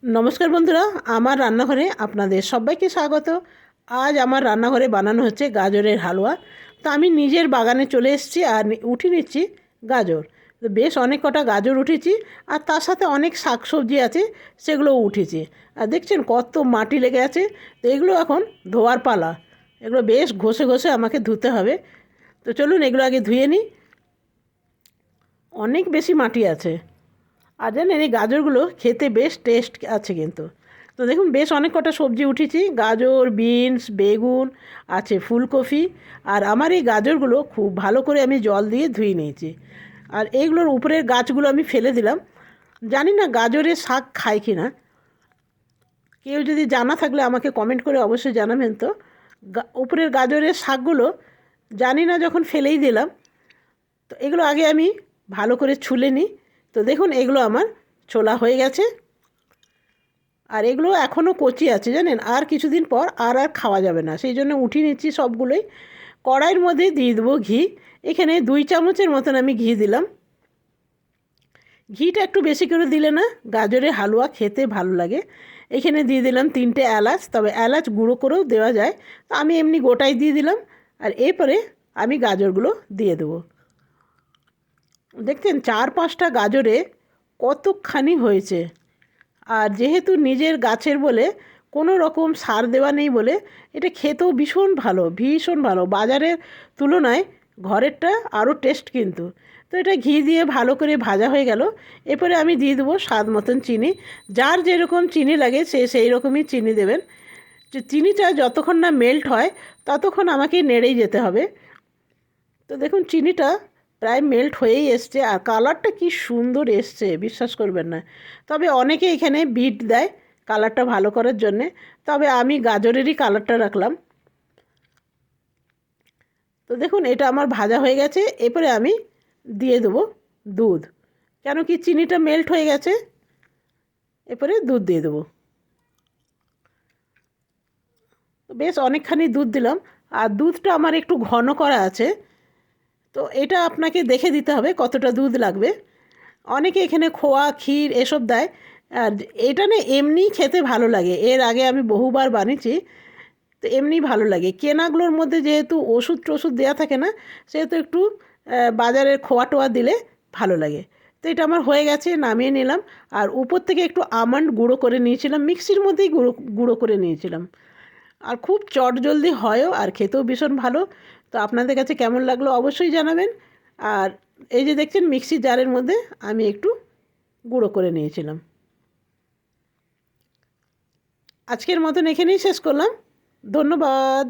नमस्कार बंधुरा आमार रान्नाघरे आपनादेर सबाइके स्वागत। आज आमार रान्नाघरे बानानो हच्छे गाजरेर हालुया। तो आमी निजेर बागाने चले एसेछि आर उठिए निच्छि गाजर। तो बेश अनेक कटा गाजर उठेछि आर तार साथे अनेक शाकसब्जी आछे सेगुलोও उठेছে। আর দেখছেন কত মাটি লেগে আছে। তো এগুলো এখন ধোয়ার পালা। এগুলো বেশ ঘষে ঘষে আমাকে ধুতে হবে। তো চলুন এগুলো আগে ধুয়ে নিই। অনেক বেশি মাটি আছে। আর জানেন এই গাজরগুলো খেতে বেশ টেস্ট আছে কিন্তু। তো দেখুন বেশ অনেক কটা সবজি উঠেছি, গাজর, বিনস, বেগুন আছে, ফুলকপি। আর আমার এই গাজরগুলো খুব ভালো করে আমি জল দিয়ে ধুয়ে নিয়েছি। আর এইগুলোর উপরের গাছগুলো আমি ফেলে দিলাম। জানি না গাজরের শাক খায় কি না, কেউ যদি জানা থাকলে আমাকে কমেন্ট করে অবশ্যই জানাবেন। তো উপরের গাজরের শাকগুলো জানি না যখন ফেলেই দিলাম। তো এগুলো আগে আমি ভালো করে ছুলে নিই। তো দেখুন এগুলো আমার ছোলা হয়ে গেছে। আর এগুলো এখনও কচি আছে জানেন, আর কিছুদিন পর আর খাওয়া যাবে না, সেই জন্য উঠিয়ে নিচ্ছি সবগুলোই। কড়াইয়ের মধ্যে দিয়ে দেবো ঘি। এখানে 2 চামচের মতন আমি ঘি দিলাম। ঘিটা একটু বেশি করে দিলে না গাজরের হালুয়া খেতে ভালো লাগে। এখানে দিয়ে দিলাম 3টে এলাচ, তবে এলাচ গুঁড়ো করেও দেওয়া যায়, তো আমি এমনি গোটাই দিয়ে দিলাম। আর এরপরে আমি গাজরগুলো দিয়ে দেবো। দেখছেন 4-5টা গাজরে কতখানি হয়েছে। আর যেহেতু নিজের গাছের বলে কোনো রকম সার দেওয়া নেই বলে এটা খেতেও ভীষণ ভালো, ভীষণ ভালো। বাজারের তুলনায় ঘরেরটা আরও টেস্ট কিন্তু। তো এটা ঘি দিয়ে ভালো করে ভাজা হয়ে গেল। এরপরে আমি দিয়ে দেবো স্বাদ মতন চিনি। যার যেরকম চিনি লাগে সে সেই রকমই চিনি দেবেন। চিনিটা যতক্ষণ না মেল্ট হয় ততক্ষণ আমাকে নেড়েই যেতে হবে। তো দেখুন চিনিটা প্রায় মেল্ট হয়েই এসছে, আর কালারটা কি সুন্দর এসছে বিশ্বাস করবেন না। তবে অনেকে এখানে বিট দেয় কালারটা ভালো করার জন্যে, তবে আমি গাজরেরই কালারটা রাখলাম। তো দেখুন এটা আমার ভাজা হয়ে গেছে। এরপরে আমি দিয়ে দেবো দুধ, কেন কি চিনিটা মেল্ট হয়ে গেছে। এরপরে দুধ দিয়ে দেবো। বেশ অনেকখানি দুধ দিলাম। আর দুধটা আমার একটু ঘন করা আছে, তো এটা আপনাকে দেখে দিতে হবে কতটা দুধ লাগবে। অনেকে এখানে খোয়া, ক্ষীর এসব দেয়। আর এটা না এমনিই খেতে ভালো লাগে, এর আগে আমি বহুবার বানিয়েছি। তো এমনি ভালো লাগে। কেনাগুলোর মধ্যে যেহেতু ওষুধ টষুধ দেওয়া থাকে না, সেহেতু একটু বাজারের খোয়া টোয়া দিলে ভালো লাগে। তো এটা আমার হয়ে গেছে, নামিয়ে নিলাম। আর উপর থেকে একটু আমন্ড গুঁড়ো করে নিয়েছিলাম, মিক্সির মধ্যেই গুঁড়ো গুঁড়ো করে নিয়েছিলাম। আর খুব চটজলদি হয়ও আর খেতেও ভীষণ ভালো। তো আপনাদের কাছে কেমন লাগলো অবশ্যই জানাবেন। আর এই যে দেখছেন মিক্সির জারের মধ্যে আমি একটু গুঁড়ো করে নিয়েছিলাম। আজকের মতন এখানেই শেষ করলাম। ধন্যবাদ।